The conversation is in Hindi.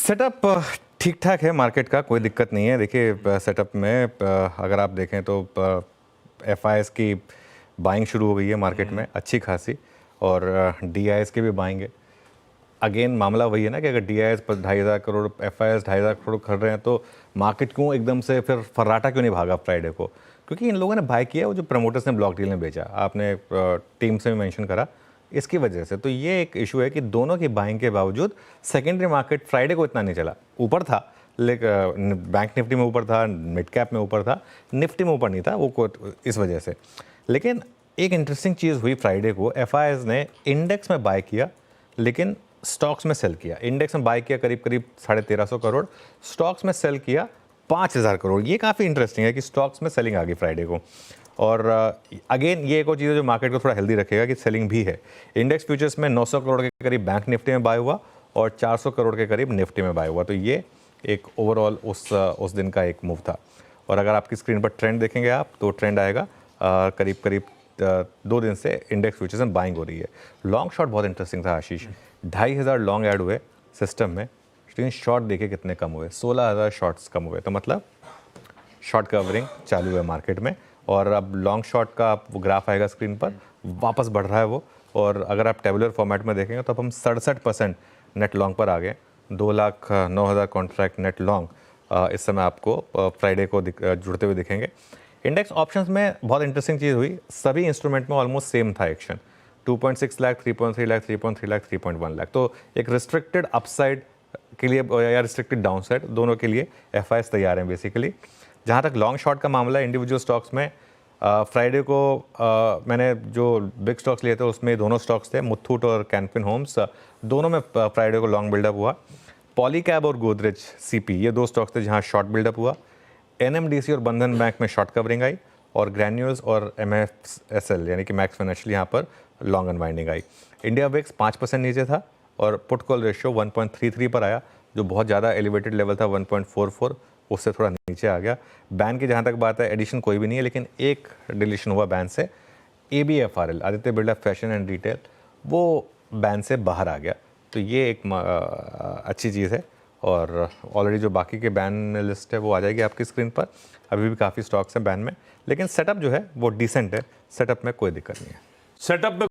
सेटअप ठीक ठाक है मार्केट का, कोई दिक्कत नहीं है। देखिए सेटअप में अगर आप देखें तो एफआईएस की बाइंग शुरू हो गई है मार्केट में अच्छी खासी, और डीआईएस की भी बाइंग है। अगेन मामला वही है ना कि अगर डीआईएस पर 2,500 करोड़, एफआईएस 2,500 करोड़ कर रहे हैं तो मार्केट क्यों एकदम से फिर फर्राटा क्यों नहीं भागा फ्राइडे को? क्योंकि इन लोगों ने बाय किया, वो जो प्रमोटर्स ने ब्लॉक डील में बेचा, आपने टीम से भी मेंशन करा, इसकी वजह से। तो ये एक इशू है कि दोनों की बाइंग के बावजूद सेकेंडरी मार्केट फ्राइडे को इतना नहीं चला। ऊपर था लेकिन बैंक निफ्टी में ऊपर था, मिड कैप में ऊपर था, निफ्टी में ऊपर नहीं था, वो इस वजह से। लेकिन एक इंटरेस्टिंग चीज़ हुई फ्राइडे को, एफआईएस ने इंडेक्स में बाय किया लेकिन स्टॉक्स में सेल किया। इंडेक्स में बाय किया करीब करीब 1,350 करोड़, स्टॉक्स में सेल किया 5,000 करोड़। ये काफ़ी इंटरेस्टिंग है कि स्टॉक्स में सेलिंग आ गई फ्राइडे को। और अगेन ये एक और चीज़ है जो मार्केट को थोड़ा हेल्दी रखेगा कि सेलिंग भी है। इंडेक्स फ्यूचर्स में 900 करोड़ के करीब बैंक निफ्टी में बाय हुआ और 400 करोड़ के करीब निफ्टी में बाय हुआ। तो ये एक ओवरऑल उस दिन का एक मूव था। और अगर आपकी स्क्रीन पर ट्रेंड देखेंगे आप तो ट्रेंड आएगा करीब करीब 2 दिन से इंडेक्स फ्यूचर्स में बाइंग हो रही है। लॉन्ग शॉट बहुत इंटरेस्टिंग था आशीष, 2,500 लॉन्ग ऐड हुए सिस्टम में, लेकिन शॉर्ट देखिए कितने कम हुए, 16,000 शॉर्ट्स कम हुए। तो मतलब शॉर्ट कवरिंग चालू है मार्केट में। और अब लॉन्ग शॉर्ट का आप ग्राफ आएगा स्क्रीन पर, वापस बढ़ रहा है वो। और अगर आप टेबुलर फॉर्मेट में देखेंगे तो अब हम 67% नेट लॉन्ग पर आ गए। 2,09,000 कॉन्ट्रैक्ट नेट लॉन्ग इस समय आपको फ्राइडे को जुड़ते हुए दिखेंगे। इंडेक्स ऑप्शंस में बहुत इंटरेस्टिंग चीज़ हुई, सभी इंस्ट्रूमेंट में ऑलमोस्ट सेम था एक्शन। 2.6 लाख, 3.3 लाख, 3.3 लाख, 3.1 लाख। तो एक रिस्ट्रिक्टेड अपसाइड के लिए या रिस्ट्रिक्टेड डाउनसाइड, दोनों के लिए एफआईएस तैयार हैं बेसिकली। जहाँ तक लॉन्ग शॉर्ट का मामला है, इंडिविजुअल स्टॉक्स में फ्राइडे को मैंने जो बिग स्टॉक्स लिए थे उसमें दोनों स्टॉक्स थे, मुथूट और कैनफिन होम्स, दोनों में फ्राइडे को लॉन्ग बिल्डअप हुआ। पॉलीकैब और गोदरेज सीपी, ये 2 स्टॉक्स थे जहाँ शॉर्ट बिल्डअप हुआ। एनएमडीसी और बंधन बैंक में शॉर्ट कवरिंग आई, और ग्रैन्यूल्स और एमएफएसएल यानी कि मैक्स फाइनेंशियल यहाँ पर लॉन्ग अनवाइंडिंग आई। इंडिया विक्स 5% नीचे था और पुट कॉल रेशियो 1.33 पर आया, जो बहुत ज़्यादा एलिवेटेड लेवल था 1.44, उससे थोड़ा नीचे आ गया। बैन की जहाँ तक बात है, एडिशन कोई भी नहीं है, लेकिन एक डिलीशन हुआ बैन से। ABFRL, Aditya Birla fashion and retail, वो बैन से बाहर आ गया। तो ये एक अच्छी चीज़ है। और ऑलरेडी जो बाकी के बैन लिस्ट है वो आ जाएगी आपकी स्क्रीन पर। अभी भी काफ़ी स्टॉक्स हैं बैन में, लेकिन सेटअप जो है वो डिसेंट है, सेटअप में कोई दिक्कत नहीं है। सेटअप में